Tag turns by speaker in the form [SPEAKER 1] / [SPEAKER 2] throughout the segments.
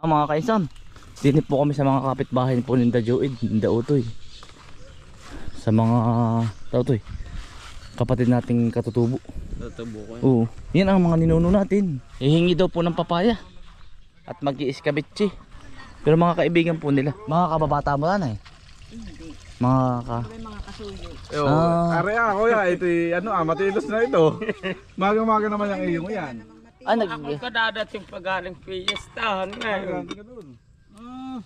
[SPEAKER 1] Mga kaisan, dinip po kami sa mga kapitbahay po ni Joed, Ninda Utoy. Sa mga tautoy, kapatid nating katutubo.
[SPEAKER 2] Tatubo ko yan.
[SPEAKER 1] Oo, yan ang mga ninuno natin. Hihingi daw po ng papaya at mag-iiskabitsi. Pero mga kaibigan po nila, mga kababata mo na eh.
[SPEAKER 3] Hindi.
[SPEAKER 1] Mga
[SPEAKER 3] Mga kasuyo.
[SPEAKER 2] Are kuya, ito matilos na ito. Maga-maga naman yung iyong yan.
[SPEAKER 3] Ako kadadating pagaling fiestahan ngayon.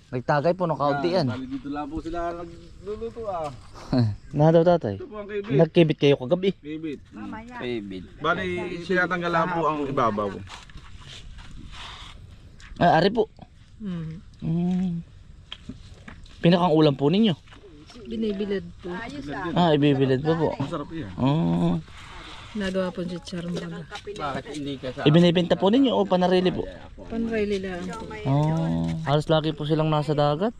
[SPEAKER 1] Nagtagay po ng kaunti yan.
[SPEAKER 2] Bali dito lang po sila nagluluto
[SPEAKER 1] Na daw tatay.
[SPEAKER 2] Ito po ang kibit.
[SPEAKER 1] Nagkibit kayo kagabi.
[SPEAKER 2] Kibit.
[SPEAKER 3] Mamaya.
[SPEAKER 2] Bali sinatanggal lang po ang ibabaw.
[SPEAKER 1] Ah, ari po. Pinakang ulam po ninyo.
[SPEAKER 4] Binibilad po.
[SPEAKER 1] Ah, ibibilad pa po.
[SPEAKER 2] Masarap yan.
[SPEAKER 1] Oh.
[SPEAKER 4] Nagawa po si Charmbaga.
[SPEAKER 2] Bakit hindi ka sa...
[SPEAKER 1] Ibinibenta po ninyo o panarili po?
[SPEAKER 4] Panrayli lang po.
[SPEAKER 1] Oh, halos lagi po silang nasa dagat.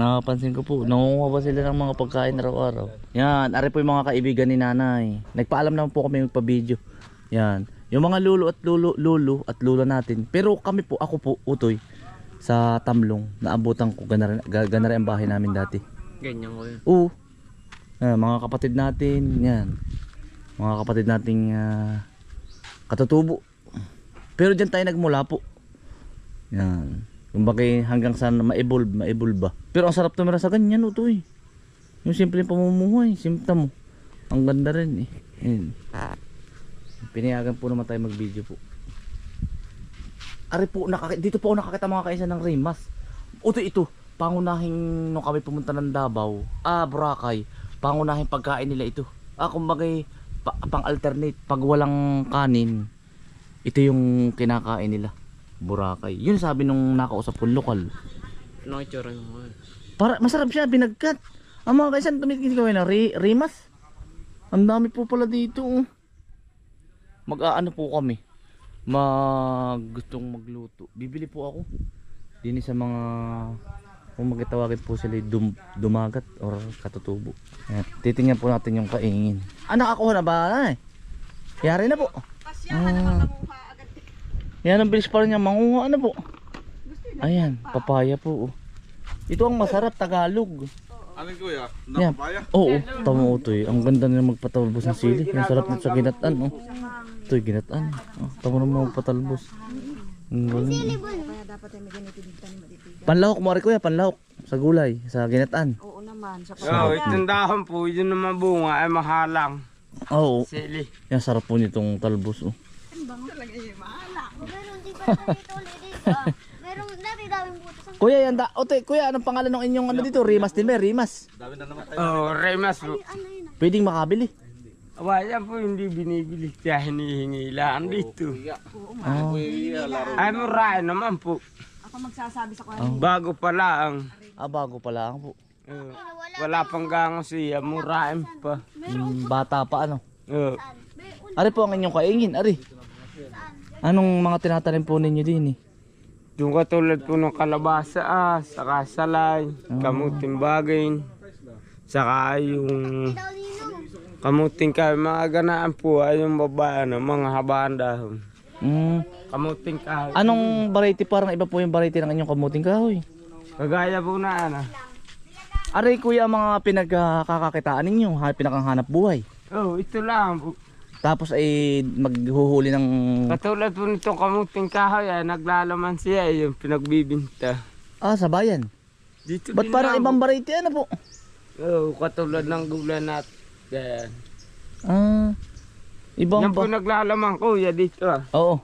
[SPEAKER 1] Nakapansin ko po, nangunguha ba sila ng mga pagkain araw-araw. Yan, ari po yung mga kaibigan ni nanay. Nagpaalam naman po kami magpa-video. Yan, yung mga lolo at lula natin. Pero kami po, ako po, Utoy, sa Tamlong, naabutan ko gana rin ang bahay namin dati.
[SPEAKER 3] Ganyan ko yun.
[SPEAKER 1] Oo, yan, mga kapatid natin, yan. Mga kapatid nating katutubo. Pero dyan tayo nagmula po. Yan. Kumbaga hanggang sa ma-evolve ba. Pero ang sarap tumira sa ganyan, Utoy. Yung simple pamumuhay, simple mo. Ang ganda rin eh. Yan. Pinayagan po naman tayo mag-video po. Ari po, dito po ako nakakita mga kaisa ng rimas. Utoy, ito, pangunahing nung kami pumunta ng Davao, Boracay, pangunahing pagkain nila ito. Kumbaga pang-alternate, pag walang kanin, ito yung kinakain nila. Boracay. Yun sabi nung nakausap kong lokal.
[SPEAKER 3] Anong itsura mo?
[SPEAKER 1] Para masarap siya, binagkat. Ang mga kaisan tumitingin ko na rimas. Ang dami po pala dito. Mag-aano po kami. Gustong magluto. Bibili po ako. Dini sa mga kung magtawagin po sila dumagat or katutubo. Ayan. Titingnan po natin yung kaingin. Nakakuha na ba? Yari na po. Yan ang bilis pa rin niya manguha na po. Ayan, papaya po. Ito ang masarap, Tagalog.
[SPEAKER 2] Ano kuya?
[SPEAKER 1] Yan.
[SPEAKER 2] Napapaya?
[SPEAKER 1] Oo, tama Utoy. Ang ganda nila magpatalbos ng sili. Ang sarap nito sa ginataan. Ito ginataan. Tama naman magpatalbos. Ang galing. Panlahok mo rin kuya, panlahok. Sa gulay, sa ginataan.
[SPEAKER 3] Oo naman. Sa
[SPEAKER 5] Itong dahon po, yun naman bunga ay mahalang.
[SPEAKER 1] Oo.
[SPEAKER 5] Sili.
[SPEAKER 1] Yan, sarap po nitong talbos.
[SPEAKER 6] Merong dati daming butas ang
[SPEAKER 1] Kuya, yan Otoy, kuya, anong pangalan ng inyong ano dito? Rimas din ba? Rimas.
[SPEAKER 2] Dami na naman tayo.
[SPEAKER 5] Oh, remas po.
[SPEAKER 6] ano yun.
[SPEAKER 1] Pwedeng makabili.
[SPEAKER 5] Yan po hindi binibili kaya hinihingi lang dito.
[SPEAKER 1] Oh.
[SPEAKER 5] Ay mura naman po.
[SPEAKER 3] Ako magsasabi sa kanya.
[SPEAKER 5] Bago pa lang.
[SPEAKER 1] Bago pa lang po.
[SPEAKER 5] Wala pang gango siya, murain pa.
[SPEAKER 1] Bata pa ano.
[SPEAKER 5] Oh.
[SPEAKER 1] Ari po ang inyong kaingin, ari. Anong mga tinatanim po ninyo din eh?
[SPEAKER 5] Yung katulad po ng kalabasa, saka salay, kamuting bagay, saka yung kamuting kahoy, mga ganaan po ay yung baba, mga habaan dahon. Kamuting kahoy.
[SPEAKER 1] Anong variety? Parang iba po yung variety ng inyong kamuting kahoy.
[SPEAKER 5] Kagaya po na
[SPEAKER 1] Ari kuya, ang mga pinagkakakitaan ninyo, pinakanghanap buhay.
[SPEAKER 5] Oh, ito lang po.
[SPEAKER 1] Tapos ay maghuhuli ng...
[SPEAKER 5] Katulad po nitong kamuting kahoy, naglalaman siya, yung pinagbibinta.
[SPEAKER 1] sa bayan.
[SPEAKER 5] Dito
[SPEAKER 1] Ba't
[SPEAKER 5] din
[SPEAKER 1] parang
[SPEAKER 5] lang
[SPEAKER 1] ibang
[SPEAKER 5] po.
[SPEAKER 1] variety ano po?
[SPEAKER 5] Oh, katulad ng gula natin.
[SPEAKER 1] Ibang
[SPEAKER 5] Yan po
[SPEAKER 1] ba?
[SPEAKER 5] naglalaman kuya dito
[SPEAKER 1] Oo.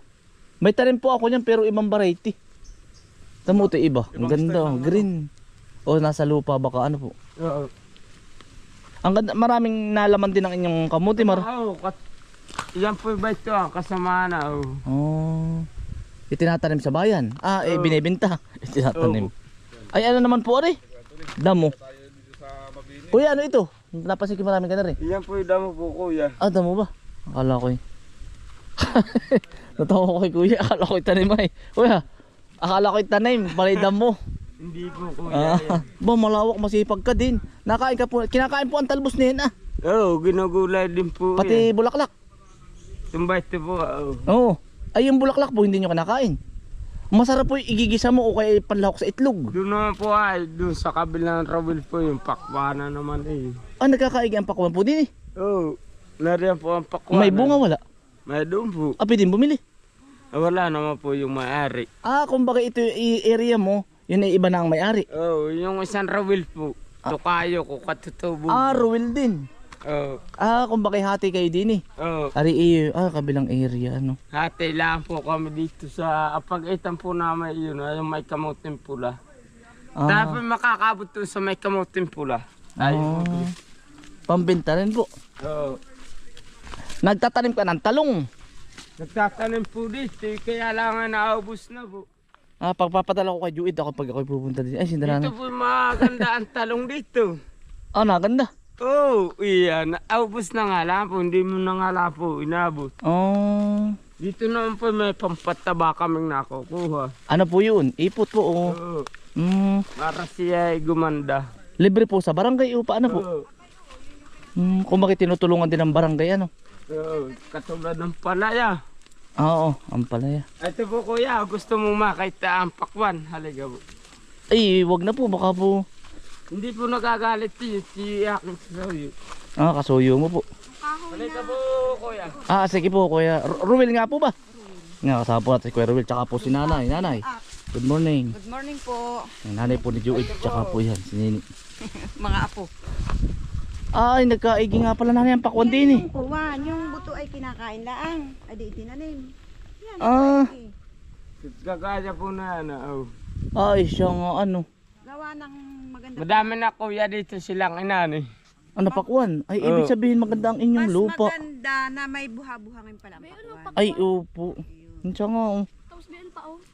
[SPEAKER 1] May tanim po ako niyan pero ibang variety. Tamo ito iba. Ang ganda, green. Nasa lupa baka ano po.
[SPEAKER 5] Oo.
[SPEAKER 1] Ang ganda, maraming nalaman din ang inyong kamuti
[SPEAKER 5] Oo, yan po ba ito ang kasama na.
[SPEAKER 1] Itinatanim sa bayan. Binibenta. Itinatanim. Ay ano naman po ari? Damo. Kuya ano ito? Napansin ko maraming ganda rin.
[SPEAKER 5] Yan po yung damo po kuya.
[SPEAKER 1] Damo ba? Akala ko natawa ko kay kuya. Akala ko itanim ay. Kuya, akala ko itanim. Balay damo.
[SPEAKER 5] Hindi po kuya.
[SPEAKER 1] Malawak, masipag ka din. Nakain ka po. Kinakain po ang talbos niyan
[SPEAKER 5] Oo, ginugulay din po.
[SPEAKER 1] Pati bulaklak.
[SPEAKER 5] Tumbay ito po.
[SPEAKER 1] Oo. Ay yung bulaklak po hindi nyo kinakain. Masarap po yung igigisa mo o kaya panlahok sa itlog.
[SPEAKER 5] Doon naman po ay, doon sa kabilang rawil po yung pakwana naman eh.
[SPEAKER 1] Ah, nagkakaigi ang pakwan po din eh.
[SPEAKER 5] Oo, nariyan po ang pakwana.
[SPEAKER 1] May bunga wala.
[SPEAKER 5] May doon po.
[SPEAKER 1] Ah, pwede bumili.
[SPEAKER 5] Wala naman po yung may-ari.
[SPEAKER 1] Ah, kumbaga ito yung area mo, yun ay iba na ang may-ari.
[SPEAKER 5] Oo, yung isang rawil po. Tukayo ko katutubo.
[SPEAKER 1] Ah, Ruel din.
[SPEAKER 5] Oo.
[SPEAKER 1] Ah, kumbaga hati kayo din eh.
[SPEAKER 5] Oo.
[SPEAKER 1] Ari iyo, kabilang area ano.
[SPEAKER 5] Hati lang po kami dito sa apag-itan po namin yun, yung may kamuting pula.
[SPEAKER 1] Ah,
[SPEAKER 5] Dapat makakabot doon sa may kamuting pula. Ayun.
[SPEAKER 1] pambenta rin po.
[SPEAKER 5] Oo.
[SPEAKER 1] Nagtatanim ka ng talong.
[SPEAKER 5] Nagtatanim po dito, kaya lang nga naubos na po.
[SPEAKER 1] Ah, pagpapadala ko kay Juid ako pag ako'y pupunta din. Ay, sindala
[SPEAKER 5] Dito
[SPEAKER 1] na.
[SPEAKER 5] po maganda ang talong dito.
[SPEAKER 1] Ah, naganda.
[SPEAKER 5] Oo, iya, naubos na nga lang po, hindi mo na nga lang po inabot.
[SPEAKER 1] Oh,
[SPEAKER 5] Dito naman po may pampataba kaming nakukuha.
[SPEAKER 1] ano po yun? Ipot po. Oh.
[SPEAKER 5] Oo,
[SPEAKER 1] Para
[SPEAKER 5] siya ay gumanda.
[SPEAKER 1] libre po sa barangay o paano po?
[SPEAKER 5] Oo,
[SPEAKER 1] Kung bakit tinutulungan din ng barangay ano?
[SPEAKER 5] oo, katulad ng palaya.
[SPEAKER 1] Oo, ang palaya.
[SPEAKER 5] Ito po kuya, gusto mo makita ang pakwan, halika po.
[SPEAKER 1] Ay, wag na po, baka po.
[SPEAKER 5] Hindi po nagagalit si aking sasawi.
[SPEAKER 1] Ah, kasuyo mo po.
[SPEAKER 5] Halika po kuya.
[SPEAKER 1] Ah, sige po, kuya. Ruel nga po ba? Nga, kasama po natin si Kuya Ruel, tsaka po si Nanay. Nanay, good morning.
[SPEAKER 3] Good morning po,
[SPEAKER 1] Yung nanay po ni Joey, tsaka po yan, si Nini.
[SPEAKER 3] mga apo.
[SPEAKER 1] Ay, nagkaigi nga pala nanay ang pakwan din eh.
[SPEAKER 7] Yung kuwan, yung buto ay kinakain laang. Ay di itinanim. Yan,
[SPEAKER 1] Ah,
[SPEAKER 5] Gagaya po na ano. Oh.
[SPEAKER 1] ay, siya nga ano.
[SPEAKER 7] gawa ng maganda.
[SPEAKER 5] Madami na kuya dito silang inani.
[SPEAKER 1] Ano pakwan? Ay, ibig sabihin maganda ang inyong
[SPEAKER 7] Mas
[SPEAKER 1] lupa.
[SPEAKER 7] maganda na may buha-buhangin pala ang pakuwan.
[SPEAKER 1] Ay, opo. Siya nga oh.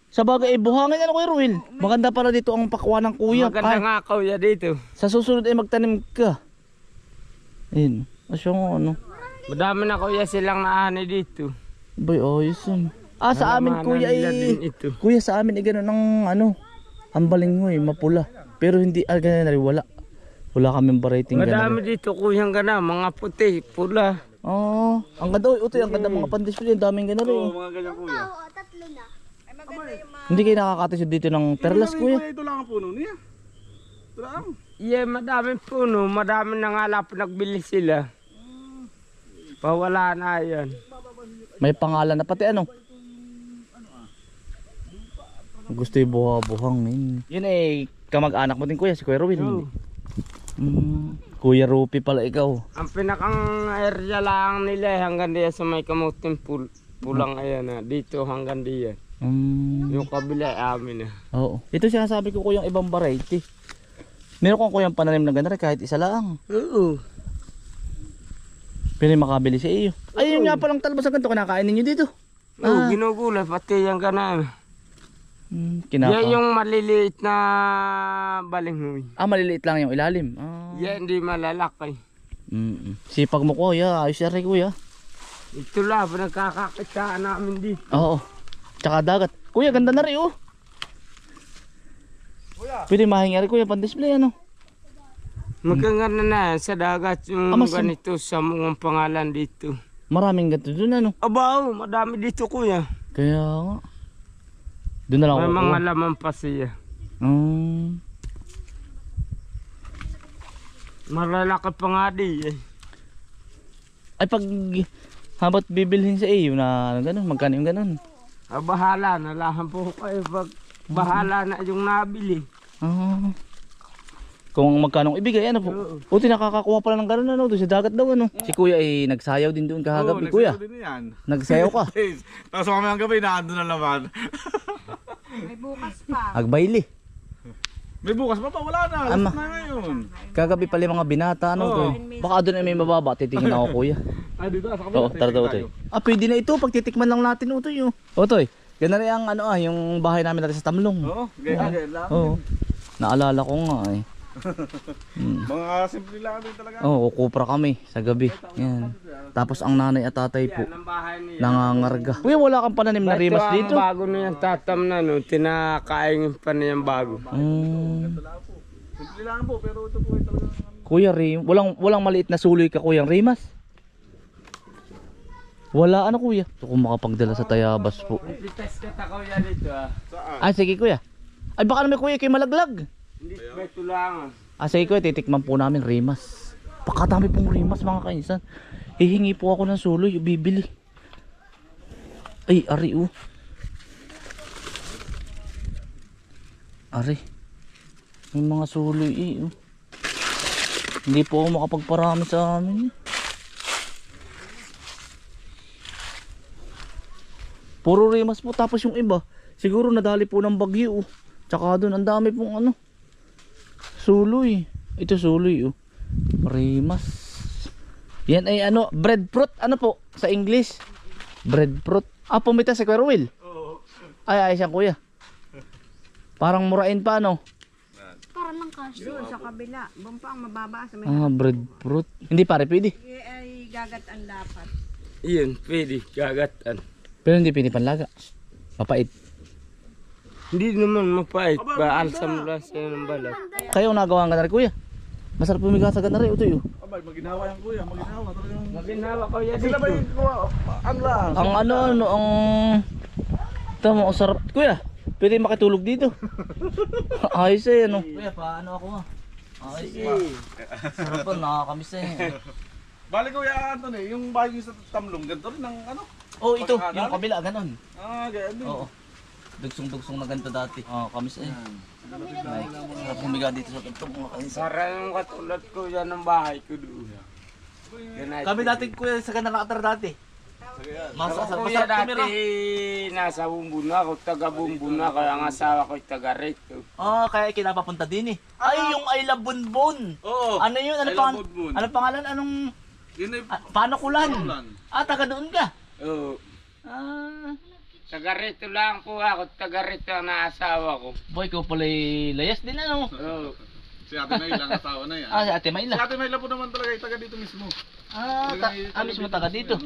[SPEAKER 1] Sa bagay, buhangin ano Kuya Ruel? Maganda pala dito ang pakwan ng kuya.
[SPEAKER 5] Maganda
[SPEAKER 1] Ay,
[SPEAKER 5] nga kuya dito.
[SPEAKER 1] sa susunod ay magtanim ka. Ayun. Siya nga ano.
[SPEAKER 5] Madami na kuya silang naani dito.
[SPEAKER 1] Bay, ayos yun. Ah, sa amin
[SPEAKER 5] Alamanan
[SPEAKER 1] kuya
[SPEAKER 5] nila din
[SPEAKER 1] ay...
[SPEAKER 5] ito.
[SPEAKER 1] Kuya, sa amin ay gano'n ng ano. Ang balingoy, mapula. Pero hindi, ganyan na rin, wala. Wala kaming variety ng
[SPEAKER 5] Madami
[SPEAKER 1] gano'n.
[SPEAKER 5] dito kuyang gana, mga puti, pula.
[SPEAKER 1] Oh, ang ganda. Utoy, ang ganda mga pandisplay. Ang daming gano'n rin.
[SPEAKER 2] Oo, mga ganyan kuya.
[SPEAKER 6] Oo, tatlo na.
[SPEAKER 1] Hindi kayo nakakatisod dito ng perlas, kuya.
[SPEAKER 2] Ito lang ang puno niya. Ito lang.
[SPEAKER 5] Yeah, madami puno, madami na nga lang nagbili sila. Pawala na yan.
[SPEAKER 1] May pangalan na pati ano. Gusto yung buha-buhangin. Yun eh, kamag-anak mo din kuya, si Kuya Ruel.
[SPEAKER 5] Oo.
[SPEAKER 1] Kuya Rupi pala ikaw.
[SPEAKER 5] Ang pinakang area lang nila hanggang diyan sa may kamuting pulang ayan na. Dito hanggang diyan. Yung kabila ay amin na.
[SPEAKER 1] Oo. Ito sinasabi ko kuyang ibang variety. Meron kong kuyang pananim na ganda rin kahit isa lang.
[SPEAKER 5] Oo.
[SPEAKER 1] Pero makabili sa iyo. Ayun nga palang talbos na ganito, kinakain ninyo dito.
[SPEAKER 5] Oo, ginugulay pati yung ganan.
[SPEAKER 1] Kinaka.
[SPEAKER 5] Yan yung maliliit na balinghoy.
[SPEAKER 1] Ah, maliliit lang yung ilalim. Ah.
[SPEAKER 5] Yan hindi malalaki.
[SPEAKER 1] Sipag mo kuya, ayos na rin kuya.
[SPEAKER 5] Ito lang, nagkakakitaan namin dito.
[SPEAKER 1] Oo. Tsaka dagat. Kuya, ganda na rin oh. Pwede mahinga rin kuya, pan-display ano.
[SPEAKER 5] Maganda na yan sa dagat yung
[SPEAKER 1] mas-
[SPEAKER 5] ganito sa mga pangalan dito.
[SPEAKER 1] Maraming ganito dun ano.
[SPEAKER 5] Abaw, madami dito kuya.
[SPEAKER 1] Kaya nga. Doon na lang
[SPEAKER 5] May
[SPEAKER 1] ako.
[SPEAKER 5] mga laman pa siya. Malalaki pa nga di eh.
[SPEAKER 1] Ay pag habat bibilhin sa iyo na gano'n, magkano yung gano'n?
[SPEAKER 5] Bahala na lahan po kayo pag bahala na yung nabili.
[SPEAKER 1] Ah. Kung magkano ibigay ano po. Buti nakakakuha pala ng gano'n ano, doon sa dagat daw ano. Si kuya ay nagsayaw din doon kahagabi kuya.
[SPEAKER 2] Din yan.
[SPEAKER 1] Nagsayaw ka.
[SPEAKER 2] Tapos mamayang gabi, naandun na naman.
[SPEAKER 7] May bukas pa.
[SPEAKER 1] Agbayli.
[SPEAKER 2] May bukas pa wala na.
[SPEAKER 1] Ama.
[SPEAKER 2] Last na ngayon.
[SPEAKER 1] Kagabi pala yung mga binata ano to. Baka doon ay may mababa, titingin ako kuya.
[SPEAKER 2] Ay, dito, sa kabila.
[SPEAKER 1] Oo, tara daw Utoy. Ah, pwede na ito pag titikman lang natin Utoy oh. Utoy, ganda rin ang ano yung bahay namin dati sa Tamlong.
[SPEAKER 2] Oo, ganyan lang.
[SPEAKER 1] Oo. Naalala ko nga eh.
[SPEAKER 2] Mga simple lang din talaga.
[SPEAKER 1] Oo, kupra kami sa gabi. Yan. Tapos ang nanay at tatay po
[SPEAKER 5] Ang bahay niya.
[SPEAKER 1] nangangarga. Kuya, wala kang pananim na rimas
[SPEAKER 5] Ito
[SPEAKER 1] dito?
[SPEAKER 5] ang bago na yung tatam na no, tinakain pa niyang bago.
[SPEAKER 2] Simple lang po, pero ito po ay talagang...
[SPEAKER 1] Kuya, walang maliit na suloy ka kuyang rimas? Wala ano kuya. Ito kung makapagdala sa Tayabas po.
[SPEAKER 5] Pitas ka ta kuya dito ah.
[SPEAKER 1] Ah, sige kuya. Ay baka naman kuya kayo malaglag.
[SPEAKER 5] Hindi may tulangan.
[SPEAKER 1] Ah, sige kuya, titikman po namin rimas. Pakadami pong rimas mga kainsan. Hihingi po ako ng suloy, bibili. Ay, ari oh. Ari. May mga suloy eh oh. Hindi po ako makapagparami sa amin eh. Puro rimas po, tapos yung iba siguro nadali po ng bagyo oh. Tsaka doon ang dami pong ano suloy. Ito suloy oh. Rimas. Yan ay ano, breadfruit ano po sa English? Breadfruit. Ah, pumita si Kuya Will. Oo. Ay siya kuya. Parang murain pa no.
[SPEAKER 6] Para lang kasi.
[SPEAKER 7] Doon sa kabila. Bumpang mababa sa may
[SPEAKER 1] Ah, breadfruit. Hindi pare pwede.
[SPEAKER 7] ay gagat ang dapat.
[SPEAKER 5] Iyon, pwede, gagatan.
[SPEAKER 1] Pero hindi pwede panlaga. Mapait.
[SPEAKER 5] Hindi naman mapait, baalsam lang siya ng balat.
[SPEAKER 1] Kayo nagawa nga na rin kuya. Masarap pumiga sa ganari ito yun.
[SPEAKER 2] Abay, maginawa yan kuya, maginawa. Talagang...
[SPEAKER 5] Maginawa kuya
[SPEAKER 2] Sila ba
[SPEAKER 5] dito.
[SPEAKER 2] yung kuha? Ang lang.
[SPEAKER 1] Ang ano ang tama ang sarap kuya. Pwede makitulog dito. Ayos eh ano. Kuya paano ako ah? Ayos eh. Sarap pa nakakamiss eh.
[SPEAKER 2] Balik kuya Anthony, yung bahay yung sa Tamlong, ganito rin ang ano?
[SPEAKER 1] Oh ito yung kabila ganon.
[SPEAKER 2] Ah, ganyan din.
[SPEAKER 1] Oo. Dugsong-dugsong na ganito dati. Ah, kamis eh. Ay, sarap pumiga dito sa tugtog mga kainsan.
[SPEAKER 5] Para yung katulad ko yan ng bahay ko doon. Ganun.
[SPEAKER 1] Kami dati kuya sa ganaratar dati.
[SPEAKER 5] Ako kuya dati nasa Bumbuna ako, taga Bumbuna, kaya ang asawa ko taga Rito.
[SPEAKER 1] Ah, kaya kinapapunta din eh. Ay, yung I Love Bunbun.
[SPEAKER 2] Oo.
[SPEAKER 1] Ano yun? Ano
[SPEAKER 2] I Love
[SPEAKER 1] pang
[SPEAKER 2] Bunbun.
[SPEAKER 1] ano pangalan? Anong
[SPEAKER 2] Yun ay
[SPEAKER 1] paano kulan?
[SPEAKER 2] Panukulan.
[SPEAKER 1] Ah, taga doon ka.
[SPEAKER 5] Oo.
[SPEAKER 1] Ah,
[SPEAKER 5] Taga Rito lang po ako, taga Rito ang naasawa ko.
[SPEAKER 1] boy ko pala layas din ano.
[SPEAKER 5] Oo.
[SPEAKER 2] si Ate Mayla, ang asawa na yan.
[SPEAKER 1] Ah, si Ate
[SPEAKER 2] Si
[SPEAKER 1] Mayla.
[SPEAKER 2] Ate Mayla po naman talaga, taga dito mismo.
[SPEAKER 1] Ah, mismo taga dito.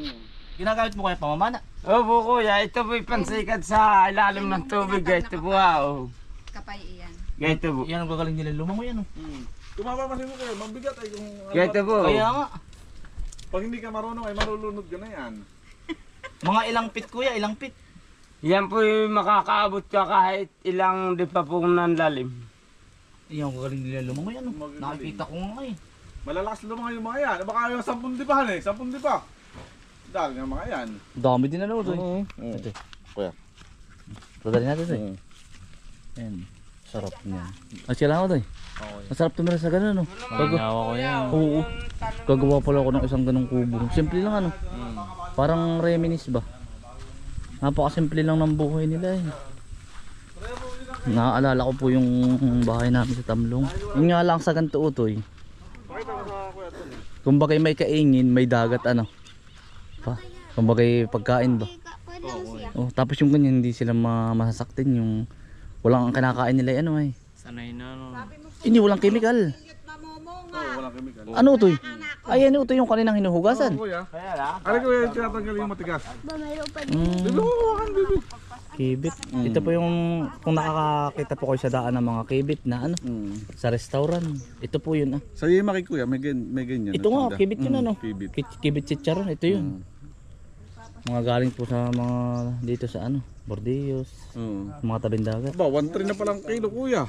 [SPEAKER 1] Ginagamit mo kaya pamamana?
[SPEAKER 5] Opo kuya, ito po'y pansikat sa ilalim ng tubig. Ito po ah.
[SPEAKER 7] Kapay iyan.
[SPEAKER 5] Ito po.
[SPEAKER 1] Yan ang gagaling nila lumangoy ano.
[SPEAKER 2] Kung mapapansin mo kayo, mabigat ay kung...
[SPEAKER 5] Ito po.
[SPEAKER 1] Kaya nga.
[SPEAKER 2] Pag hindi ka marunong ay marulunod ka na yan.
[SPEAKER 1] Mga ilang pit kuya, ilang pit.
[SPEAKER 5] Yan po'y makakaabot ka kahit ilang di pa pong nanlalim.
[SPEAKER 1] Yan ang gagaling nila lumangoy ano.
[SPEAKER 2] Magaling.
[SPEAKER 1] Nakikita ko nga eh.
[SPEAKER 2] Malalakas lumang yung mga yan. Baka yung 10 dibahan eh, 10 diba? Dahil nga mga yan.
[SPEAKER 1] Dami din ano to.
[SPEAKER 2] Ito.
[SPEAKER 1] Kuya. Padali natin to eh. Yan. Sarap niya. Ay, sila ako to eh. Masarap tumira sa ganun, no? Gagawa ko yan. Oo. Gagawa pala ako ng isang ganung kubo. Simple lang, ano? Parang reminis ba? Napakasimple lang ng buhay nila eh. Naaalala ko po yung bahay namin sa Tamlong. Yung nga lang sa ganito utoy. Kung bagay may kaingin, may dagat ano. Pa? Kung bagay pagkain ba?
[SPEAKER 6] Pwede lang siya.
[SPEAKER 1] Oh, tapos yung ganyan hindi sila masasaktin yung walang kinakain nila ano eh.
[SPEAKER 5] Sanay na no.
[SPEAKER 1] Hindi walang chemical.
[SPEAKER 2] Oo, walang chemical.
[SPEAKER 1] Ano ito? Ay ano ito yung kaninang hinuhugasan.
[SPEAKER 2] Kuya.
[SPEAKER 5] Kaya lang.
[SPEAKER 2] Ano kuya yung tinatanggal yung matigas?
[SPEAKER 6] Ba, mayroon pa
[SPEAKER 2] Bibi mo hawakan, bibi.
[SPEAKER 1] Kibit. Ito po yung kung nakakakita po kayo sa daan ng mga kibit na ano sa restaurant. Ito po yun ah.
[SPEAKER 2] Sa Yimaki kuya, may ganyan.
[SPEAKER 1] Ito nga kibit yun ano.
[SPEAKER 2] Kibit.
[SPEAKER 1] Kibit chicharon ito yun. Mga galing po sa mga dito sa ano, Bordillos,
[SPEAKER 2] Oo.
[SPEAKER 1] mga tabing dagat.
[SPEAKER 2] Ba, 1.3 na palang kilo kuya.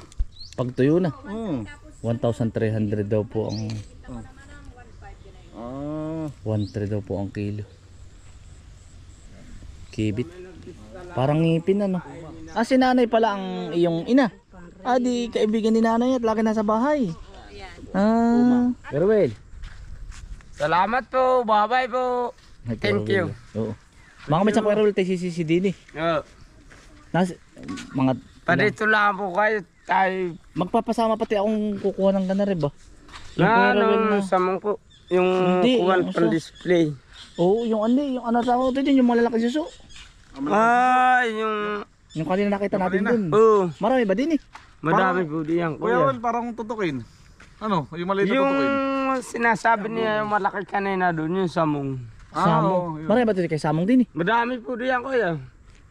[SPEAKER 1] Pag tuyo na,
[SPEAKER 2] Oo.
[SPEAKER 1] 1,300 daw po ang
[SPEAKER 2] Ah.
[SPEAKER 1] 1,300 daw po ang kilo. Kibit. Parang ngipin ano. Ah, si nanay pala ang iyong ina. Ah, di kaibigan ni nanay at lagi nasa bahay. Ah. Pero well.
[SPEAKER 5] Salamat po. Bye-bye po. Thank you.
[SPEAKER 1] Oo. Mga may sa Kuya Raul tayo si Dini.
[SPEAKER 5] Oo.
[SPEAKER 1] Mga
[SPEAKER 5] Padito lang po kayo. Tayo.
[SPEAKER 1] magpapasama pati akong kukuha ng ganare ba? Yung Kuya
[SPEAKER 5] Na
[SPEAKER 1] Raul
[SPEAKER 5] ano, sa mong po. Yung
[SPEAKER 1] Hindi,
[SPEAKER 5] kuwan
[SPEAKER 1] yung
[SPEAKER 5] pang
[SPEAKER 1] isa.
[SPEAKER 5] display.
[SPEAKER 1] Oo, yung ano, yung ano sa ako din, yung malalaki suso.
[SPEAKER 5] Yung...
[SPEAKER 1] Yung kanina nakita natin dun.
[SPEAKER 5] Oo.
[SPEAKER 1] Marami ba din eh?
[SPEAKER 5] Madami po diyan
[SPEAKER 2] Kuya
[SPEAKER 5] kuya.
[SPEAKER 2] Ron, parang tutukin. Ano? Yung maliit na
[SPEAKER 5] Yung
[SPEAKER 2] tutukin.
[SPEAKER 5] sinasabi niya yung malaki kanina doon, yung samong.
[SPEAKER 1] Samong.
[SPEAKER 2] yun.
[SPEAKER 1] Marami ba din kay Samong din eh?
[SPEAKER 5] Madami po diyan kuya.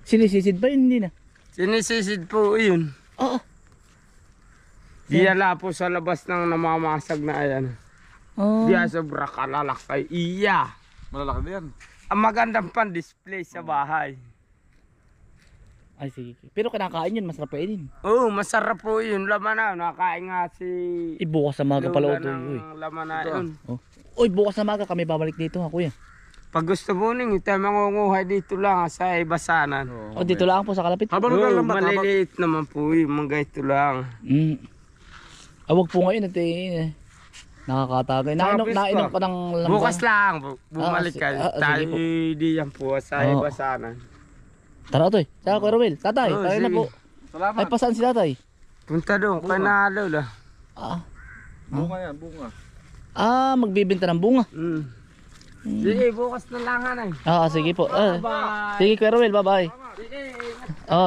[SPEAKER 1] Sinisisid ba yun? Hindi na.
[SPEAKER 5] Sinisisid po yun.
[SPEAKER 1] Oo.
[SPEAKER 5] Diyala po sa labas ng namamasag na ayan.
[SPEAKER 1] Oh.
[SPEAKER 5] Diya sobra kalalakay. Iya.
[SPEAKER 2] Malalaki na yan.
[SPEAKER 5] ang magandang pan-display sa bahay.
[SPEAKER 1] Ay, sige. Pero kinakain yun, masarap kainin.
[SPEAKER 5] Oo, masarap po yun. Laman na, nakain nga si
[SPEAKER 1] Bukas sa maga pala
[SPEAKER 5] Lola
[SPEAKER 1] ito. Uy.
[SPEAKER 5] ng laman na yun.
[SPEAKER 1] Oh. Uy, bukas sa maga kami babalik dito ha, kuya.
[SPEAKER 5] Pag gusto mo ning ito, mangunguhay dito lang sa Ibasanan.
[SPEAKER 1] Oh, dito lang po sa kalapit.
[SPEAKER 2] Habang
[SPEAKER 5] Oo,
[SPEAKER 2] naglalambat,
[SPEAKER 5] maliliit naman po yung mga ito lang.
[SPEAKER 1] Wag po ngayon at nakakatagay. Nainom ka ng lamba.
[SPEAKER 5] Bukas lang, bumalik ka.
[SPEAKER 1] sige
[SPEAKER 5] Tayo
[SPEAKER 1] po.
[SPEAKER 5] di yan po sa
[SPEAKER 1] Oo.
[SPEAKER 5] Ibasanan.
[SPEAKER 1] Tara toy. Tara Kuya Romel. Tatay,
[SPEAKER 5] Oh,
[SPEAKER 1] tayo na
[SPEAKER 5] sige.
[SPEAKER 1] po.
[SPEAKER 2] Salamat.
[SPEAKER 1] Ay, pasaan si tatay?
[SPEAKER 5] Punta doon, kay na Lola.
[SPEAKER 2] Bunga yan, bunga.
[SPEAKER 1] Magbibenta ng bunga.
[SPEAKER 5] Sige, bukas na lang hanay.
[SPEAKER 1] Sige po.
[SPEAKER 5] Bye.
[SPEAKER 1] Sige Kuya Romel, bye-bye.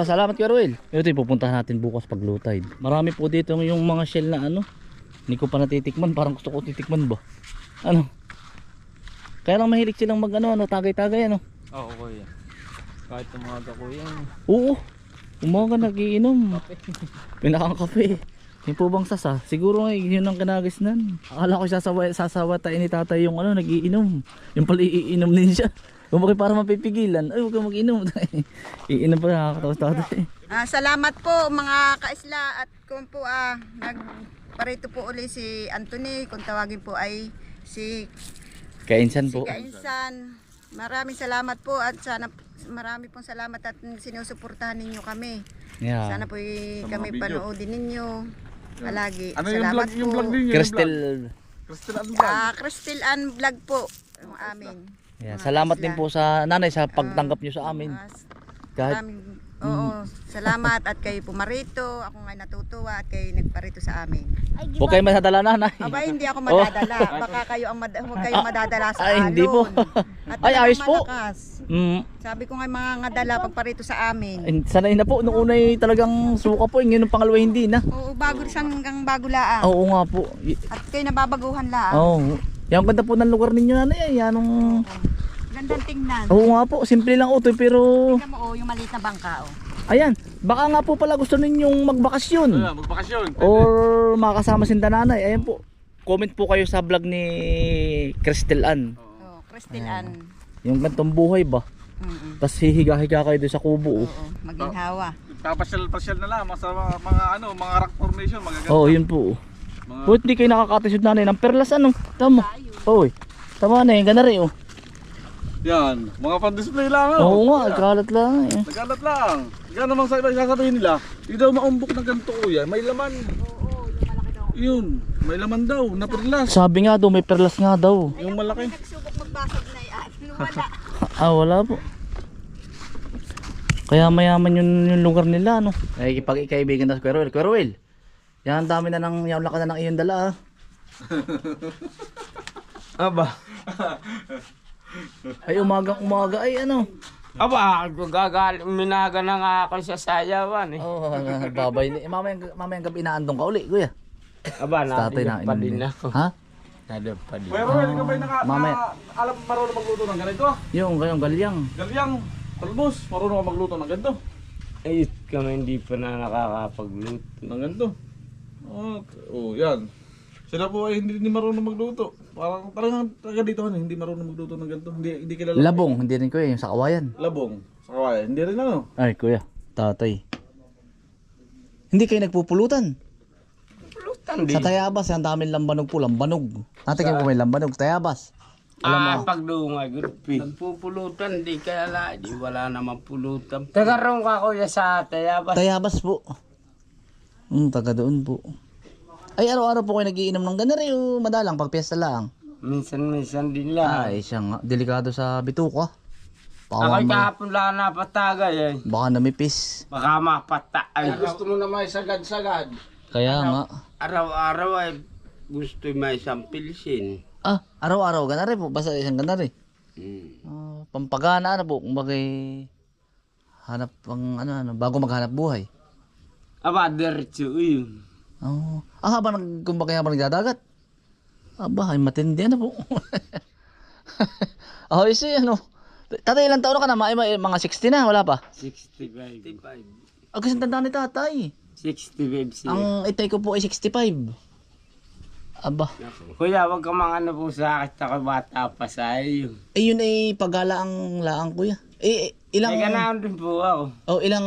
[SPEAKER 1] Salamat Kuya Romel. Ito yung pupuntahan natin bukas pag low tide. Marami po dito yung mga shell na ano. Hindi ko pa natitikman, parang gusto ko titikman ba. Ano? Kaya lang mahilig silang mag tagay-tagay ano.
[SPEAKER 8] Oo, kuya. Kahit umaga kuya.
[SPEAKER 1] Oo. Umaga nagiinom. Pinakang kape. Yung po bang sasa? Siguro nga yun ang kinagisnan. Akala ko sasawa tayo ni tatay yung nagiinom. Yung pala iinom din siya. Kung bakit para mapipigilan. Ay, huwag kang mag-inom. Iinom pa nakakatawas tatay.
[SPEAKER 7] Salamat po mga kaisla at kung po nagparito po uli si Anthony, kung tawagin po ay si
[SPEAKER 1] Kainsan po.
[SPEAKER 7] Kainsan. Maraming salamat po at sana marami pong salamat at sinusuportahan ninyo kami.
[SPEAKER 1] Yeah.
[SPEAKER 7] Sana po kami panoodin ninyo. Palagi.
[SPEAKER 2] Ano yung
[SPEAKER 7] Salamat
[SPEAKER 2] vlog, yung
[SPEAKER 7] po.
[SPEAKER 2] vlog din yun?
[SPEAKER 1] Crystal.
[SPEAKER 2] Crystal ano vlog?
[SPEAKER 7] Crystal Ann Vlog po. Yung amin.
[SPEAKER 1] Yeah, salamat din po sa nanay sa pagtanggap nyo sa amin. Kahit
[SPEAKER 7] Salamat at kayo pumarito. Ako nga natutuwa at kayo nagparito sa amin.
[SPEAKER 1] huwag kayo madadala nanay.
[SPEAKER 7] Aba, hindi ako madadala. Baka kayo ang huwag kayong madadala sa alon.
[SPEAKER 1] Hindi po.
[SPEAKER 7] At
[SPEAKER 1] Ay, ayos po.
[SPEAKER 7] malakas.
[SPEAKER 1] Sabi
[SPEAKER 7] ko nga mga ngadala pagparito sa amin.
[SPEAKER 1] Sanay na po. Noong unay talagang suka po. Ngayon pangalawa hindi na.
[SPEAKER 7] Oo, bago hanggang bago laang.
[SPEAKER 1] Oo nga po.
[SPEAKER 7] At kayo nababaguhan laang.
[SPEAKER 1] Oo. Yung ganda po ng lugar ninyo nanay. Yanong...
[SPEAKER 7] Gandang tingnan.
[SPEAKER 1] Oo nga po. Simple lang utoy pero...
[SPEAKER 7] Tingnan mo, yung maliit na bangka.
[SPEAKER 1] Ayan. Baka nga po pala gusto ninyong magbakasyon.
[SPEAKER 2] Magbakasyon.
[SPEAKER 1] Or makasama si nanay. Ayan po. Comment po kayo sa vlog ni Crystal Ann.
[SPEAKER 7] Crystal Ann.
[SPEAKER 1] Yung gantong buhay ba? Tapos hihiga-higa kayo doon sa kubo.
[SPEAKER 7] Oo, maginhawa.
[SPEAKER 2] Papasyal na lang sa mga rock formation, magaganda.
[SPEAKER 1] Oo, yun po. Buti hindi kayo nakakatisod nanay ng perlas ano. Tama. Oy. Tama na yung ganari oh.
[SPEAKER 2] Yan, mga pan-display lang.
[SPEAKER 1] Oo nga, kalat lang.
[SPEAKER 2] Nagalat lang. Yan naman sa iba, sasabihin nila, hindi daw maumbok na ganito kuya, may laman. Oo, yung malaki daw. Yun, may laman daw, na perlas.
[SPEAKER 1] Sabi nga daw, may perlas nga daw.
[SPEAKER 2] Yung malaki.
[SPEAKER 7] Nagsubok magbasag na yan. Wala.
[SPEAKER 1] Wala po. Kaya mayaman yung lugar nila, no? Ay, pag ikaibigan na sa Kuya Ruel. Kuya Ruel, yan dami na ng, yung laki na ng iyong dala,
[SPEAKER 5] Aba.
[SPEAKER 1] Ay, umaga, ay ano?
[SPEAKER 5] Aba, minaga na nga ako sa sayawan eh.
[SPEAKER 1] Oo, babay. Mamayang gabi inaandong ka uli, kuya.
[SPEAKER 5] Aba,
[SPEAKER 1] Tatay
[SPEAKER 5] nadip pa
[SPEAKER 1] inom
[SPEAKER 5] din
[SPEAKER 1] din.
[SPEAKER 5] ako.
[SPEAKER 1] Ha?
[SPEAKER 5] Nadip pa din.
[SPEAKER 2] Kuya Roel, ikaw ba'y
[SPEAKER 1] Mamaya.
[SPEAKER 2] alam marunong magluto ng ganito?
[SPEAKER 1] Yung galyang.
[SPEAKER 2] Galyang, talbos, marunong ka magluto ng ganito?
[SPEAKER 5] Ayun kami hindi pa na nakakapagluto.
[SPEAKER 2] Ng ganito. Yan. Sila po ay hindi marunong magluto. Parang taga dito hindi marunong magluto ng ganito. Hindi kilala.
[SPEAKER 1] Labong, hindi rin kuya, yung sa kawayan.
[SPEAKER 2] Labong. Sa kawayan, hindi rin ano.
[SPEAKER 1] Ay, kuya, tatay. Hindi kayo nagpupulutan.
[SPEAKER 5] Pulutan
[SPEAKER 1] Sa Tayabas, ang daming lambanog po, lambanog. Natin kayo may lambanog, Tayabas.
[SPEAKER 5] pagdungay, gulpi. Nagpupulutan, di kaya la, di wala naman pulutan. Tagarong ka kuya sa Tayabas.
[SPEAKER 1] Tayabas po. Taga doon po. Ay, araw-araw po kayo nagiinom ng ganari o madalang pag piyesta lang.
[SPEAKER 5] Minsan-minsan din lang.
[SPEAKER 1] Ay, siya nga. Delikado sa bituka.
[SPEAKER 5] Ako'y kahapon lang napatagay eh.
[SPEAKER 1] Baka namipis.
[SPEAKER 5] Baka mapata. Ay, gusto mo na may sagad-sagad.
[SPEAKER 1] Kaya nga.
[SPEAKER 5] Araw-araw ay gusto may sampilsin.
[SPEAKER 1] Araw-araw ganari po. Basta isang ganari. Pampagana po. Kung bagay hanap pang bago maghanap buhay.
[SPEAKER 5] Aba, diretso yun.
[SPEAKER 1] Habang kumbaga habang nagdadagat. Aba, ay matindi po. Isi Tatay, ilang taon ka na? Mga 60 na, wala pa?
[SPEAKER 5] 65.
[SPEAKER 1] Kasi tanda ni tatay.
[SPEAKER 5] 65 siya.
[SPEAKER 1] Ang itay ko po ay 65. Aba.
[SPEAKER 5] Kuya, wag ka mga ano po sa akin, ako bata pa sa iyo.
[SPEAKER 1] Eh yun ay pagalaang laang kuya. Ilang
[SPEAKER 5] Ay, ganahan din po ako.
[SPEAKER 1] ilang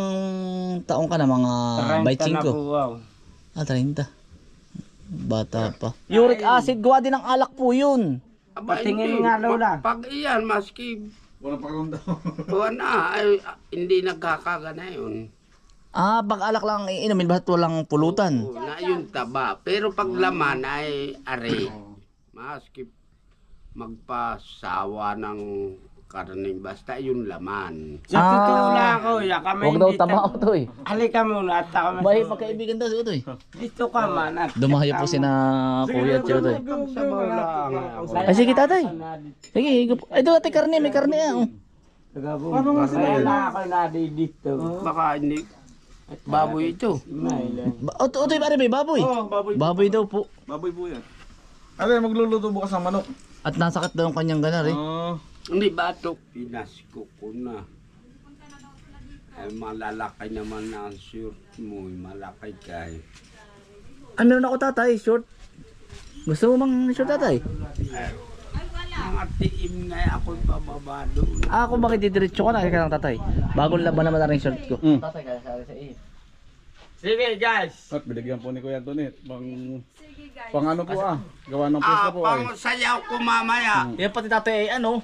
[SPEAKER 1] taong ka na, mga
[SPEAKER 5] 30 na
[SPEAKER 1] 25?
[SPEAKER 5] po ako.
[SPEAKER 1] 30. Bata pa. Uric acid, gawa din ng alak po yun.
[SPEAKER 5] Patingin nga lola.
[SPEAKER 9] Pag iyan, maski
[SPEAKER 2] Walang pakiramdam.
[SPEAKER 9] wala, ay hindi nagkakagana yun.
[SPEAKER 1] Pag alak lang iinumin, ba't walang pulutan?
[SPEAKER 9] Oo, na yun taba. Pero pag laman ay are. Maski magpasawa ng karning basta yun laman.
[SPEAKER 5] Sa totoo lang kuya, kami
[SPEAKER 1] Huwag daw
[SPEAKER 5] hindi
[SPEAKER 1] tamao to eh.
[SPEAKER 5] Halika muna at ako
[SPEAKER 1] Bahay magkaibigan daw si Utoy.
[SPEAKER 5] Dito ka man at
[SPEAKER 1] Dumahayo po si na kuya at si Utoy.
[SPEAKER 5] Sabaw lang ako.
[SPEAKER 1] Ay sige tatay. Sige, ay doon ate karne, may karne ah.
[SPEAKER 5] Paano nga sila na ako nadi dito?
[SPEAKER 9] Baka hindi baboy ito.
[SPEAKER 1] Utoy pare may baboy.
[SPEAKER 2] Baboy.
[SPEAKER 1] Baboy daw po.
[SPEAKER 2] Baboy po yan. Ate, magluluto bukas ng manok.
[SPEAKER 1] At nasakit daw ang kanyang ganar eh.
[SPEAKER 9] Hindi ba ito? Pinasko ko na. Ay malalaki naman na ang shirt mo. Malaki kay.
[SPEAKER 1] Meron ako tatay, short. Gusto mo mang short tatay?
[SPEAKER 9] Mga tiim na ako'y pababa doon.
[SPEAKER 1] Kung bakit didiretso ko na, kaya lang tatay. Bagong laban naman na rin short ko. Tatay, kaya sa iyo.
[SPEAKER 5] Sige guys.
[SPEAKER 2] At binigyan po ni Kuya Antonet. Pang ano po gawa ng pesta po ay.
[SPEAKER 9] Pang sayaw ko mamaya.
[SPEAKER 1] Yan pati tatay ay ano,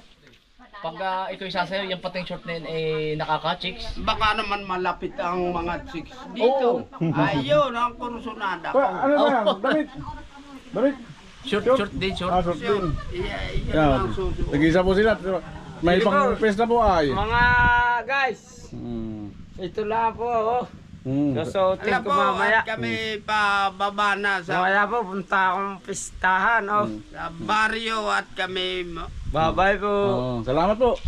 [SPEAKER 1] pag ikaw isasayaw, yan pati yung short na yun ay nakaka-chicks.
[SPEAKER 9] Baka naman malapit ang mga chicks dito. Ayun, ang kursunada ko.
[SPEAKER 2] Ano ba yan? Damit! Damit!
[SPEAKER 1] Short din, short.
[SPEAKER 2] Short din.
[SPEAKER 9] Yan
[SPEAKER 2] Yan.
[SPEAKER 9] ang susunod.
[SPEAKER 2] Nag-isa po sila. May pang pesta po ay.
[SPEAKER 5] Mga guys, ito lang po. Oh. Susuotin
[SPEAKER 9] Alam
[SPEAKER 5] ko
[SPEAKER 9] po,
[SPEAKER 5] mamaya.
[SPEAKER 9] at kami pababa na sa
[SPEAKER 5] Mamaya po, punta akong pistahan. Oh.
[SPEAKER 9] baryo at kami
[SPEAKER 5] Bye-bye po.
[SPEAKER 2] Salamat po.